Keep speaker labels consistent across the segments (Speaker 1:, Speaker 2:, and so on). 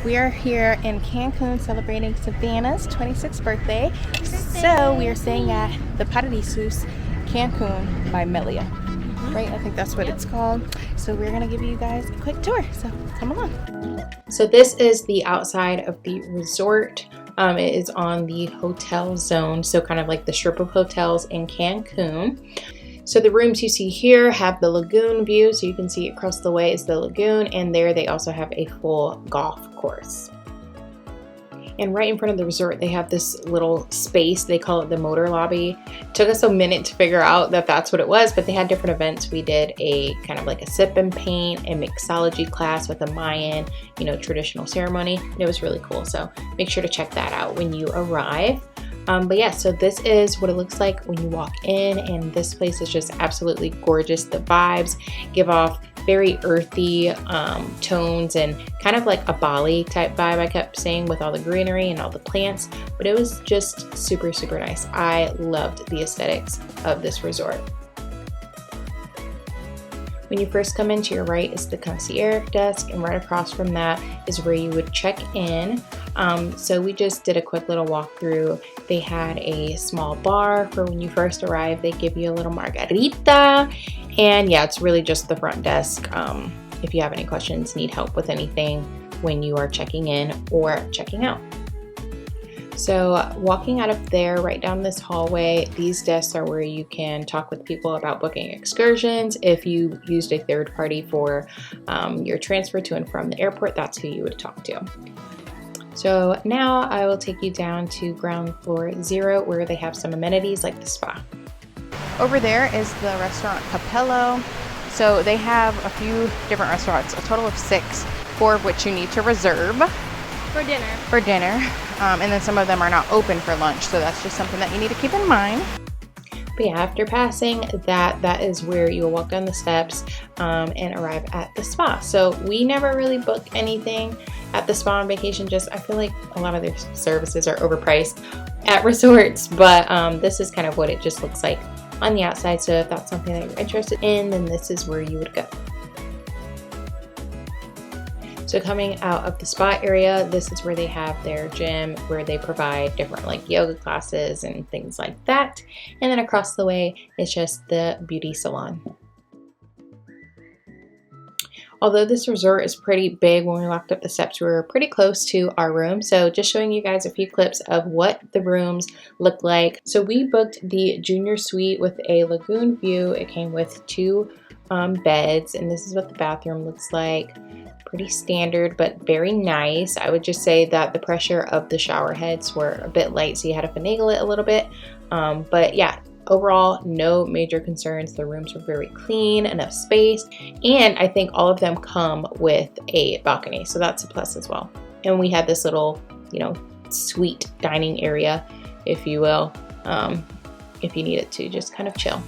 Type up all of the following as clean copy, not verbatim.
Speaker 1: We are here in Cancun celebrating Savannah's 26th birthday. So we are staying at the Paradisus Cancun by Melia. Right? I think that's what it's called. So we're gonna give you guys a quick tour. So come along. So this is the outside of the resort. It is on the hotel zone, so kind of like the strip of hotels in Cancun. So the rooms you see here have the lagoon view, so you can see across the way is the lagoon, and there they also have a full golf course. And right in front of the resort, they have this little space. They call it the motor lobby. It took us a minute to figure out that that's what it was, but they had different events. We did a kind of like a sip and paint, a mixology class with a Mayan, traditional ceremony. And it was really cool. So make sure to check that out when you arrive. But yeah, so this is what it looks like when you walk in, and this place is just absolutely gorgeous. The vibes give off very earthy tones and kind of like a Bali type vibe, I kept saying, with all the greenery and all the plants, but it was just super, super nice. I loved the aesthetics of this resort. When you first come in, to your right is the concierge desk, and right across from that is where you would check in. So we just did a quick little walkthrough. They had a small bar for when you first arrive. They give you a little margarita, and yeah, it's really just the front desk. If you have any questions, need help with anything when you are checking in or checking out. So walking out of there, right down this hallway, these desks are where you can talk with people about booking excursions. If you used a third party for your transfer to and from the airport, that's who you would talk to. So now I will take you down to ground floor 0, where they have some amenities like the spa. Over there is the restaurant Capello. So they have a few different restaurants, a total of 6, 4 of which you need to reserve. For dinner. And then some of them are not open for lunch, so that's just something that you need to keep in mind. But yeah, after passing that is where you'll walk down the steps and arrive at the spa. So we never really book anything at the spa on vacation. Just I feel like a lot of their services are overpriced at resorts, but this is kind of what it just looks like on the outside. So if that's something that you're interested in, then this is where you would go. So coming out of the spa area, this is where they have their gym, where they provide different like yoga classes and things like that. And then across the way is just the beauty salon. Although this resort is pretty big, when we walked up the steps, we were pretty close to our room. So just showing you guys a few clips of what the rooms look like. So we booked the junior suite with a lagoon view. It came with 2 beds, and this is what the bathroom looks like. Pretty standard, but very nice. I would just say that the pressure of the shower heads were a bit light, so you had to finagle it a little bit. But yeah, overall, no major concerns. The rooms were very clean, enough space, and I think all of them come with a balcony, so that's a plus as well. And we had this little, suite dining area, if you will, if you needed to just kind of chill.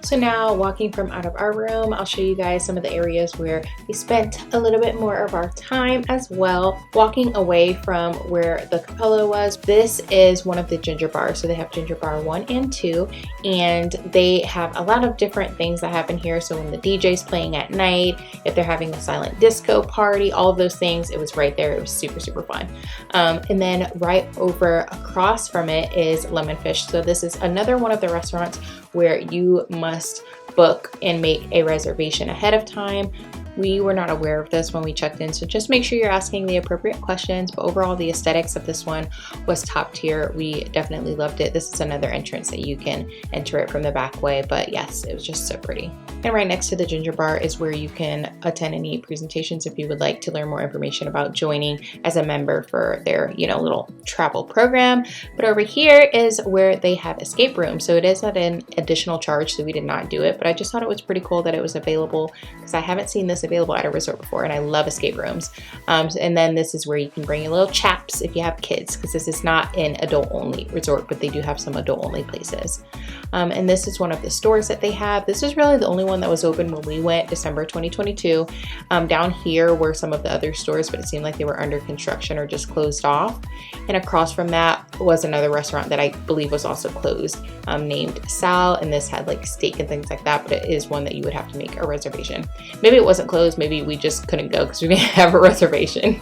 Speaker 1: So now walking from out of our room, I'll show you guys some of the areas where we spent a little bit more of our time as well. Walking away from where the Capello was, this is one of the ginger bars. So they have ginger bar 1 and 2, and they have a lot of different things that happen here. So when the DJ's playing at night, if they're having a silent disco party, all of those things, it was right there. It was super, super fun. And then right over across from it is Lemonfish. So this is another one of the restaurants where you must book and make a reservation ahead of time. We were not aware of this when we checked in, so just make sure you're asking the appropriate questions. But overall, the aesthetics of this one was top tier. We definitely loved it. This is another entrance that you can enter it from the back way, but yes, it was just so pretty. And right next to the ginger bar is where you can attend any presentations if you would like to learn more information about joining as a member for their, little travel program. But over here is where they have escape rooms. So it is at an additional charge, so we did not do it, but I just thought it was pretty cool that it was available because I haven't seen this was available at a resort before, and I love escape rooms. And then this is where you can bring your little chaps if you have kids, because this is not an adult only resort, but they do have some adult only places. And this is one of the stores that they have. This is really the only one that was open when we went, December 2022. Down here were some of the other stores, but it seemed like they were under construction or just closed off. And across from that was another restaurant that I believe was also closed, named Sal, and this had like steak and things like that, but it is one that you would have to make a reservation. Maybe it wasn't closed, maybe we just couldn't go because we didn't have a reservation.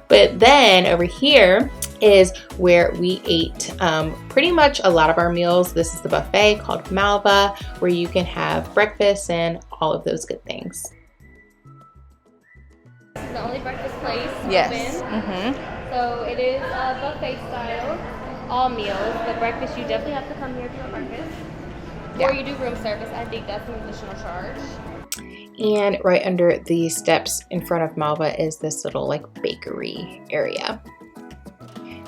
Speaker 1: But then over here is where we ate pretty much a lot of our meals. This is the buffet called Malva, where you can have breakfast and all of those good things.
Speaker 2: This is the only breakfast place
Speaker 1: Yes.
Speaker 2: open. So it is buffet style, all meals. The breakfast, you definitely have to come here for breakfast.
Speaker 1: Yeah.
Speaker 2: Or you do room service. I think that's an additional charge.
Speaker 1: And right under the steps in front of Malva is this little like bakery area.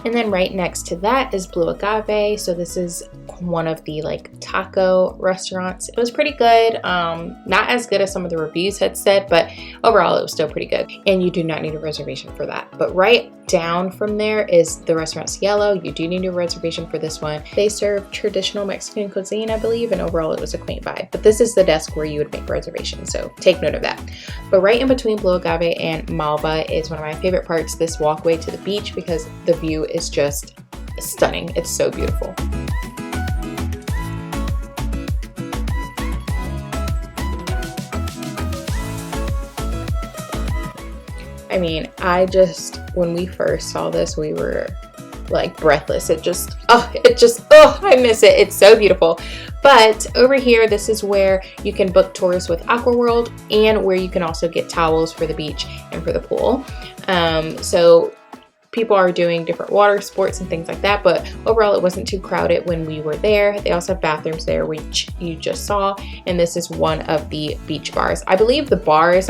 Speaker 1: And then right next to that is Blue Agave. So this is one of the like taco restaurants. It was pretty good. Not as good as some of the reviews had said, but overall it was still pretty good. And you do not need a reservation for that. But right down from there is the restaurant Cielo. You do need a reservation for this one. They serve traditional Mexican cuisine, I believe, and overall it was a quaint vibe. But this is the desk where you would make reservations, so take note of that. But right in between Blue Agave and Malva is one of my favorite parts, this walkway to the beach, because the view is just stunning. It's so beautiful. I mean, when we first saw this, we were like breathless. I miss it. It's so beautiful. But over here, this is where you can book tours with Aqua World, and where you can also get towels for the beach and for the pool. So people are doing different water sports and things like that, but overall it wasn't too crowded when we were there. They also have bathrooms there, which you just saw, and this is one of the beach bars. I believe the bar is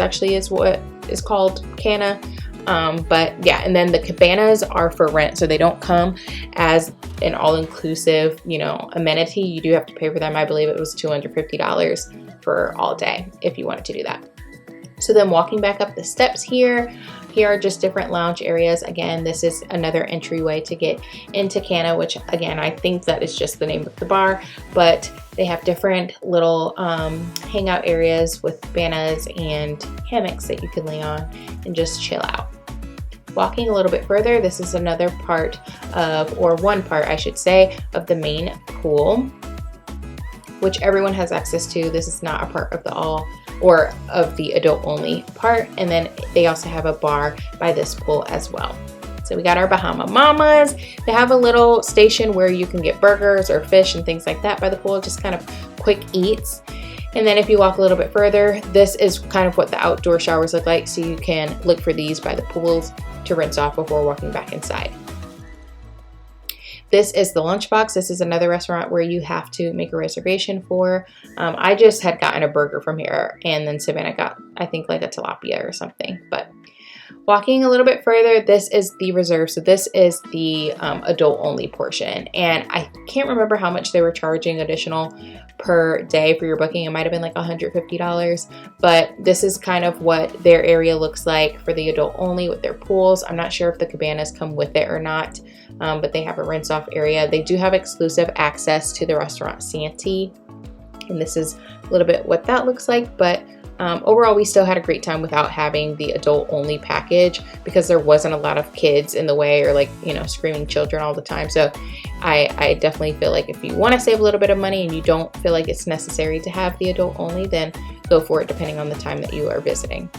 Speaker 1: what is called Cana, but yeah, and then the cabanas are for rent, so they don't come as an all-inclusive, amenity. You do have to pay for them. I believe it was $250 for all day if you wanted to do that. So then walking back up the steps here are just different lounge areas. Again, this is another entryway to get into Cana, which again, I think that is just the name of the bar, but they have different little hangout areas with cabanas and hammocks that you can lay on and just chill out. Walking a little bit further, this is another part one part I should say, of the main pool, which everyone has access to. This is not a part of the adult only part. And then they also have a bar by this pool as well. So we got our Bahama Mamas. They have a little station where you can get burgers or fish and things like that by the pool, just kind of quick eats. And then if you walk a little bit further, this is kind of what the outdoor showers look like. So you can look for these by the pools to rinse off before walking back inside. This is the Lunchbox. This is another restaurant where you have to make a reservation for. I just had gotten a burger from here, and then Savannah got, I think, like a tilapia or something. But walking a little bit further, this is the reserve. So this is the adult only portion. And I can't remember how much they were charging additional per day for your booking. It might have been like $150, but this is kind of what their area looks like for the adult only with their pools. I'm not sure if the cabanas come with it or not, but they have a rinse off area. They do have exclusive access to the restaurant Santee, and this is a little bit what that looks like. But overall, we still had a great time without having the adult only package, because there wasn't a lot of kids in the way, or like, screaming children all the time. So I definitely feel like if you want to save a little bit of money and you don't feel like it's necessary to have the adult only, then go for it depending on the time that you are visiting.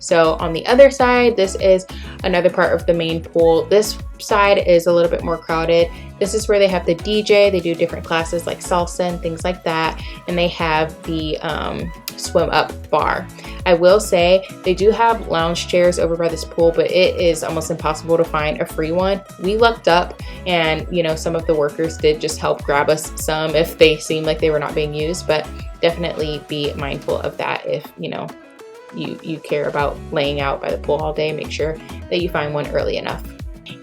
Speaker 1: So on the other side, this is another part of the main pool. This side is a little bit more crowded. This is where they have the DJ. They do different classes like salsa and things like that. And they have the swim up bar. I will say they do have lounge chairs over by this pool, but it is almost impossible to find a free one. We lucked up, and some of the workers did just help grab us some if they seemed like they were not being used, but definitely be mindful of that if you care about laying out by the pool all day. Make sure that you find one early enough.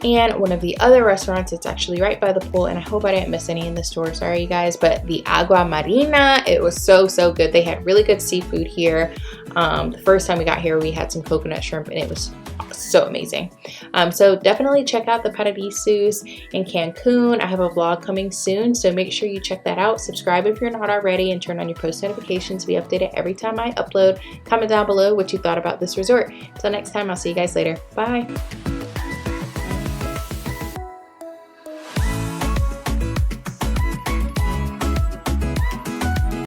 Speaker 1: And one of the other restaurants, it's actually right by the pool, and I hope I didn't miss any in the store, sorry you guys, but the Agua Marina, it was so good. They had really good seafood here. The first time we got here, we had some coconut shrimp and it was so amazing. So definitely check out the Paradisus in Cancun. I have a vlog coming soon, so make sure you check that out. Subscribe if you're not already and turn on your post notifications to be updated every time I upload. Comment down below what you thought about this resort. Until next time, I'll see you guys later. Bye.